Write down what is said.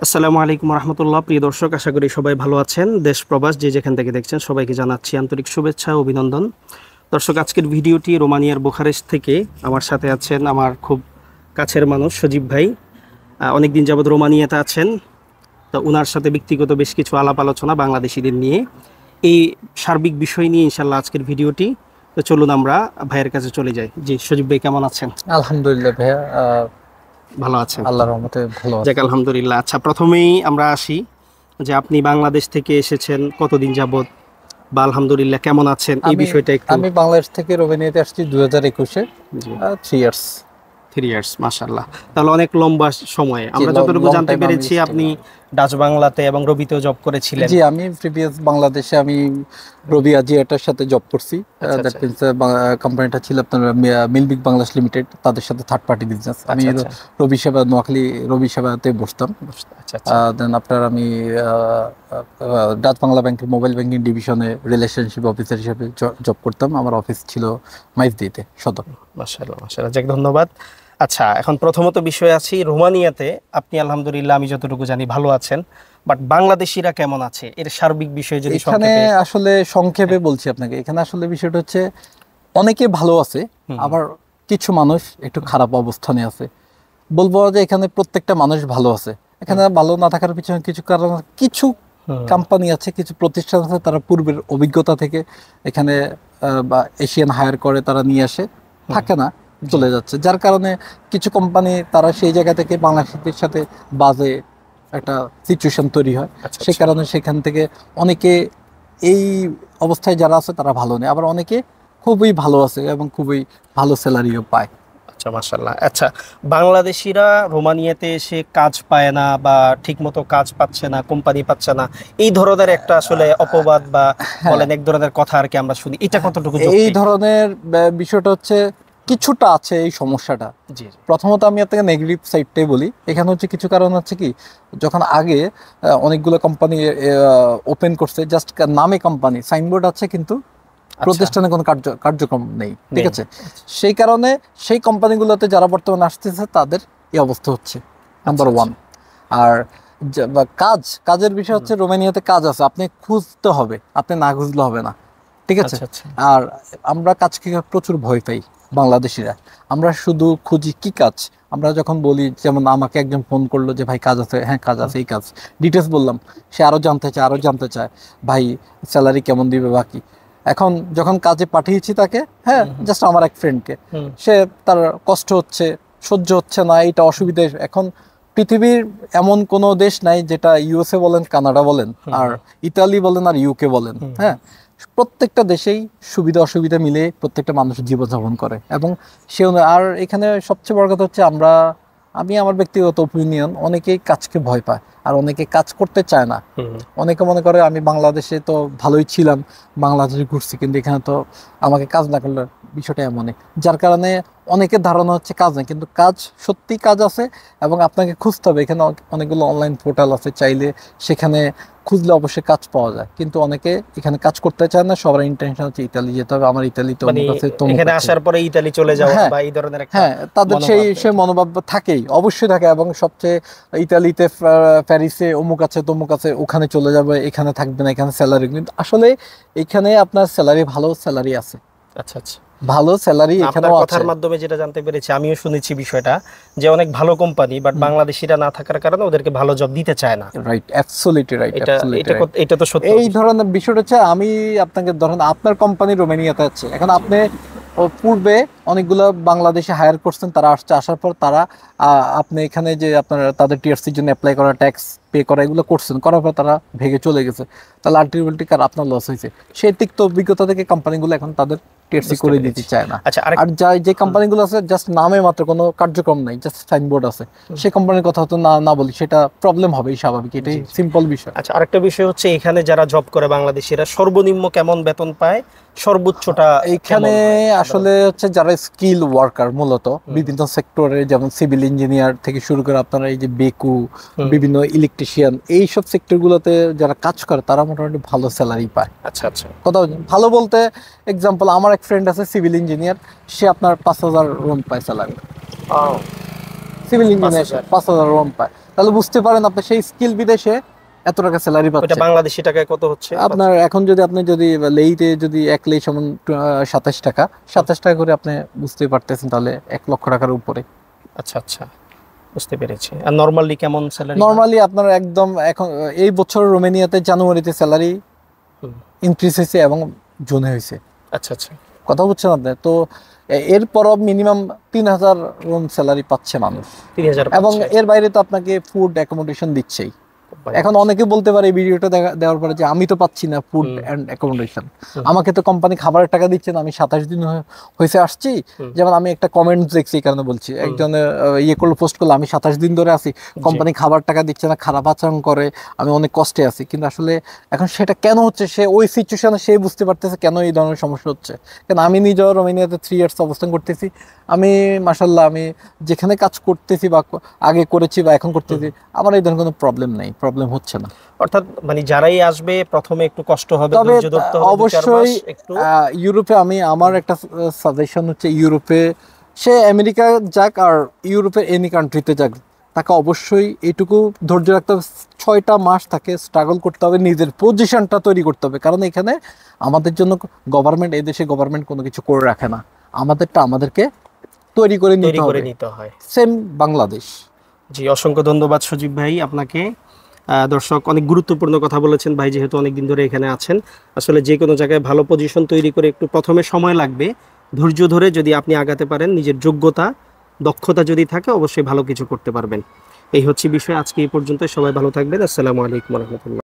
আসসালামু আলাইকুম রহমতুল্লাহ। প্রিয় দর্শক, আশা করি সবাই ভালো আছেন। দেশ প্রবাস যে যেখান থেকে দেখছেন সবাইকে জানাচ্ছি আন্তরিক শুভেচ্ছা ও অভিনন্দন। দর্শক, আজকের ভিডিওটি রোমানিয়ার বুখারেস্ট থেকে। আমার সাথে আছেন আমার খুব কাছের মানুষ সজীব ভাই। অনেকদিন যাবৎ রোমানিয়াতে আছেন। তো ওনার সাথে ব্যক্তিগত বেশ কিছু আলাপ আলোচনা বাংলাদেশিদের নিয়ে, এই সার্বিক বিষয় নিয়ে ইনশাল্লাহ আজকের ভিডিওটি। তো চলুন আমরা ভাইয়ের কাছে চলে যাই। জি সজীব ভাই, কেমন আছেন? আলহামদুলিল্লাহ ভাইয়া, ভালো আছেন? আল্লাহর রহমতে ভালো আছি। যাক আলহামদুলিল্লাহ। আচ্ছা, প্রথমেই আমরা আসি যে আপনি বাংলাদেশ থেকে এসেছেন কতদিন যাবত, বা আলহামদুলিল্লাহ কেমন আছেন, এই আমি বিষয়টা একটু। আমি বাংলাদেশ থেকে রোমানিয়াতে আসছি 2021-এ, জি, 3 ইয়ার্স। 3 ইয়ার্স, মাশাআল্লাহ। তাহলে অনেক লম্বা সময়। জি, আমরা যতটুকু লং জানতে টাইম আমি পেরেছি স্টে। আপনি ডাচ বাংলাতে এবং রবিতেও জব করেছিলেন। জি, আমি প্রিভিয়াস বাংলাদেশে আমি রবি আজিয়াটার সাথে জব করছি। আচ্ছা দ্যাট আচ্ছা মিনস কোম্পানিটা ছিল আপনার মিলবিক বাংলাদেশ লিমিটেড, তাদের সাথে থার্ড পার্টি বিজনেস। আমি আচ্ছা আচ্ছা রবি সেবা, নোয়াখালী রবি সেবাতে বসতাম। আচ্ছা আচ্ছা দেন আপনার আমি ডাচ বাংলা ব্যাংকের মোবাইল ব্যাংকিং ডিভিশনে রিলেশনশিপ অফিসার হিসেবে জব করতাম। আমার অফিস ছিল মাইজদিতে সদর। মাশাআল্লাহ মাশাআল্লাহ, যাক ধন্যবাদ। আচ্ছা, এখন প্রথমত বিষয় আছি রোমানিয়াতে। আপনি আলহামদুলিল্লাহ আমি যতটুকু জানি ভালো আছেন, বাট বাংলাদেশিরা কেমন আছে এর সার্বিক বিষয়ে যদি এখানে সংক্ষেপে। আসলে সংক্ষেপে বলছি আপনাকে, এখানে আসলে বিষয়টা হচ্ছে অনেকে ভালো আছে, হুম আবার কিছু মানুষ একটু খারাপ অবস্থানে আছে। বলবো যে এখানে প্রত্যেকটা মানুষ ভালো আছে। এখানে ভালো না থাকার পিছনে কিছু কারণ, কিছু হুম কোম্পানি আছে, কিছু প্রতিষ্ঠান আছে, তারা পূর্বের অভিজ্ঞতা থেকে এখানে বা এশিয়ান হায়ার করে তারা নিয়ে আসে, হুম, থাকে না, জি, চলে যাচ্ছে। যার কারণে কিছু কোম্পানি তারা সেই জায়গা থেকে বাংলাদেশের সাথে বাজে একটা সিচুয়েশন তৈরি হয়। আচ্ছা সেই আচ্ছা কারণে সেখান থেকে অনেকে এই অবস্থায় যারা আছে তারা ভালো নেই, আবার অনেকে খুবই ভালো আছে এবং খুবই ভালো স্যালারিও পায়। আচ্ছা, মাশাআল্লাহ। আচ্ছা, বাংলাদেশিরা রোমানিয়াতে এসে কাজ পায় না বা ঠিকমতো কাজ পাচ্ছে না, কোম্পানি পাচ্ছে না, এই ধরনের একটা আসলে অপবাদ বা হ্যাঁ, বলেন এক ধরনের কথা আর কি আমরা শুনি, এটা কতটুকু এই যৌক্তিক? ধরনের বিষয়টা হচ্ছে কিছুটা আছে এই সমস্যাটা। জি জি, প্রথমত আমি আপনাকে নেগেটিভ সাইডটাই বলি। এখানে হচ্ছে কিছু কারণ হচ্ছে কি, যখন আগে অনেকগুলো কোম্পানি ওপেন করছে, জাস্ট নামে কোম্পানি, সাইনবোর্ড আছে কিন্তু আচ্ছা, প্রতিষ্ঠানে কোনো কার্যক্রম নেই, ঠিক নেই, আছে। সেই কারণে সেই কোম্পানিগুলোতে যারা বর্তমানে আসতেছে তাদের এই অবস্থা হচ্ছে, আচ্ছা নাম্বার ওয়ান। আচ্ছা, আর বা কাজের বিষয় হুম, হচ্ছে, রোমানিয়াতে কাজ আছে, আপনি খুঁজতে হবে, আপনি না খুঁজলে হবে না, ঠিক আছে। আচ্ছা আচ্ছা, আর আমরা কাজকে প্রচুর ভয় পাই বাংলাদেশিরা। আমরা শুধু খুঁজি কি কাজ। আমরা যখন বলি, যেমন আমাকে একজন ফোন করলো যে ভাই কাজ আছে, হ্যাঁ কাজ হুম, আছে, এই কাজ, ডিটেলস বললাম, সে আরো জানতে চায় ভাই স্যালারি কেমন দিবে বাকি। এখন যখন কাজে পাঠিয়েছি তাকে, হ্যাঁ হুম, হুম, জাস্ট আমার এক ফ্রেন্ডকে, হুম, সে তার কষ্ট হচ্ছে, সহ্য হচ্ছে না, এইটা অসুবিধা। এখন পৃথিবীর এমন কোনো দেশ নাই, যেটা ইউএসএ বলেন, কানাডা বলেন, হুম, আর ইতালি বলেন, আর ইউকে বলেন, হুম, হুম, হ্যাঁ প্রত্যেকটা দেশেই সুবিধা অসুবিধা মিলে প্রত্যেকটা মানুষ জীবনযাপন করে। এবং আর এখানে সবচেয়ে বড় কথা হচ্ছে, আমি আমার ব্যক্তিগত ওপিনিয়ন, অনেকেই কাজকে ভয় পায় আর অনেকে কাজ করতে চায় না। হুম, অনেকে মনে করে আমি বাংলাদেশে তো ভালোই ছিলাম, বাংলাদেশে ঘুরছি, কিন্তু এখানে তো আমাকে কাজ না করলে বিষয়টা এমনই। যার কারণে অনেকের ধারণা হচ্ছে কাজ নেই, কিন্তু কাজ, সত্যি কাজ আছে, এবং আপনাকে খুঁজতে হবে। এখানে অনেকগুলো অনলাইন পোর্টাল আছে, চাইলে সেখানে খুঁজলে অবশ্যই কাজ পাওয়া যায়। কিন্তু অনেকে এখানে কাজ করতে চায় না, সবার ইন্টেনশন হচ্ছে ইতালি যেতে হবে, আমার ইতালিতে মানে অমুক আছে তমুক এখানে আছে। আসার পরে ইতালি চলে যাওয়া হ্যাঁ, বা এই ধরনের একটা হ্যাঁ তাদের মনোভাব সে মনোভাব থাকেই, অবশ্যই থাকে। এবং সবচেয়ে ইতালিতে প্যারিসে অমুক আছে তমুক আছে, ওখানে চলে যাবে, এখানে থাকবে না, এখানে স্যালারি, কিন্তু আসলে এখানে আপনার স্যালারি, ভালো স্যালারি আছে, আচ্ছা আচ্ছা। ভালো স্যালারি না, আপনার এখানেও আছে। কথার মাধ্যমে যেটা জানতে পেরেছি, আমিও শুনেছি বিষয়টা, যে অনেক ভালো কোম্পানি, বাট হুম, বাংলাদেশিরা না থাকার কারণে ওদেরকে ভালো জব দিতে চায় না। রাইট, অ্যাবসলিউটলি রাইট, এটা অ্যাবসলিউটলি এটা রাইট। এটা তো সত্য এই বিষয়। ধরনের বিষয়টা হচ্ছে, আমি আপনাকে ধরেন আপনার কোম্পানি রোমানিয়াতে আছে, এখন জি, আপনি পূর্বে অনেকগুলো বাংলাদেশে হায়ার করছেন, তারা আসছে, আসার পর তারা আপনি এখানে যে আপনার তাদের টিআরসির জন্য অ্যাপ্লাই করা, ট্যাক্স পে করা, এগুলো করছেন, করার পর তারা ভেগে চলে গেছে, তাহলে আলটিমেটলি কার আপনার লস হয়েছে। সেই তিক্ত অভিজ্ঞতা থেকে কোম্পানিগুলো এখন তাদের টিআরসি বুঝতে করে দিতে পেরেছি। চায় না। আচ্ছা, আরেক। আর যে হুম, কোম্পানিগুলো আছে জাস্ট নামে মাত্র, কোনো কার্যক্রম নাই, জাস্ট সাইনবোর্ড আছে, হুম, সেই কোম্পানির কথা তো না না বলি, সেটা প্রবলেম হবেই, স্বাভাবিক, এটাই জি জি। সিম্পল বিষয়। আচ্ছা, আরেকটা বিষয় হচ্ছে এখানে যারা জব করে বাংলাদেশিরা সর্বনিম্ন কেমন বেতন পায়, সর্বোচ্চটা এইখানে কেমন হয় আসলে সাধারণত? হচ্ছে যারা স্কিল ওয়ার্কার, মূলত হুম বিভিন্ন সেক্টরে, যেমন সিভিল ইঞ্জিনিয়ার থেকে শুরু করে আপনারা এই যে বেকু, হুম, বিভিন্ন ইলেকট্রিশিয়ান, এইসব সেক্টরগুলোতে যারা কাজ করে তারা মোটামুটি ভালো স্যালারি পায়। আচ্ছা আচ্ছা, কথা ভালো বলতে, এক্সাম্পল, আমার এক ফ্রেন্ড আছে সিভিল ইঞ্জিনিয়ার, সে আপনার 5,000 রোম পায় স্যালারি। ও, সিভিল পাঁচ ইঞ্জিনিয়ার হাজার 5,000 রোম পায়। তাহলে বুঝতে পারেন আপনি সেই স্কিল বিদেশে এত টাকা স্যালারি ওটা পাচ্ছেন। বাংলাদেশি টাকায় কত হচ্ছে? আপনার এখন আপনি যদি লেইতে যদি 1 লেই সমান 27 টাকা, 27 টাকা করে আপনি বুঝতেই পারতেছেন, তাহলে 1 লক্ষ টাকার উপরে। আচ্ছা আচ্ছা, বুঝতে পেরেছি। আর নরমালি কেমন স্যালারি? নর্মালি আপনার একদম এখন এই বছর রোমানিয়াতে জানুয়ারিতে স্যালারি ইনক্রিজ হয়েছে এবং জুনে হয়েছে। আচ্ছা আচ্ছা, কথা বুঝছেন আপনি তো? এরপরও মিনিমাম 3,000 রুম স্যালারি পাচ্ছে মানুষ, 3,000 এবং পাচ্ছে। এর বাইরে তো আপনাকে ফুড অ্যাকোমোডেশন দিচ্ছেই। এখন অনেকে বলতে পারে এই ভিডিওটা দেওয়ার পরে যে আমি তো পাচ্ছি না ফুড অ্যান্ড অ্যাকোমোডেশন, আমাকে তো কোম্পানি খাবারের টাকা দিচ্ছে না, আমি 27 দিন হয়েছে আসছি। যেমন আমি একটা কমেন্ট দেখছি, এই কারণে বলছি, একজনে ইয়ে করলো, পোস্ট করলো, আমি 27 দিন ধরে আছি, কোম্পানি খাবার টাকা দিচ্ছে না, খারাপ আচরণ করে, আমি অনেক কষ্টে আছি। কিন্তু আসলে এখন সেটা কেন হচ্ছে, সে ওই সিচুয়েশনে সে বুঝতে পারতেছে কেন এই ধরনের সমস্যা হচ্ছে। কেন আমি নিজেও রোমানিয়াতে 3 ইয়ার্স অবস্থান করতেছি, আমি মাশাল্লাহ আমি যেখানে কাজ করতেছি বা আগে করেছি বা এখন করতেছি, আমার এই ধরনের কোনো প্রবলেম নেই, প্রবলেম হচ্ছে না। অর্থাৎ মানে যারাই আসবে প্রথমে একটু কষ্ট হবে, তবে ধৈর্য ধরতে হবে, 2-4 মাস অবশ্যই একটু। ইউরোপে আমার একটা সাজেশন হচ্ছে, ইউরোপে সে আমেরিকা যাক আর ইউরোপের এনি কান্ট্রিতে যাক, তাকে অবশ্যই এইটুকু ধৈর্য রাখতে হবে, 6টা মাস তাকে স্ট্রাগল করতে হবে, নিজের পজিশনটা তৈরি করতে হবে। কারণ এখানে আমাদের জন্য গভর্নমেন্ট, এই দেশে গভর্নমেন্ট কোনো কিছু করে রাখে না, আমাদেরটা আমাদেরকে তৈরি করে নিতে হবে। সেম বাংলাদেশ। জি, অসংখ্য ধন্যবাদ সজীব ভাই আপনাকে। দর্শক, অনেক গুরুত্বপূর্ণ কথা বলেছেন ভাই, যেহেতু অনেকদিন ধরে এখানে আছেন। আসলে যে কোনো জায়গায় ভালো পজিশন তৈরি করে একটু প্রথমে সময় লাগবে, ধৈর্য ধরে যদি আপনি আগাতে পারেন, নিজের যোগ্যতা দক্ষতা যদি থাকে, অবশ্যই ভালো কিছু করতে পারবেন। এই হচ্ছে বিষয়। আজকে এই পর্যন্ত, সবাই ভালো থাকবেন। আসসালামু আলাইকুম রহমতুল্লাহ।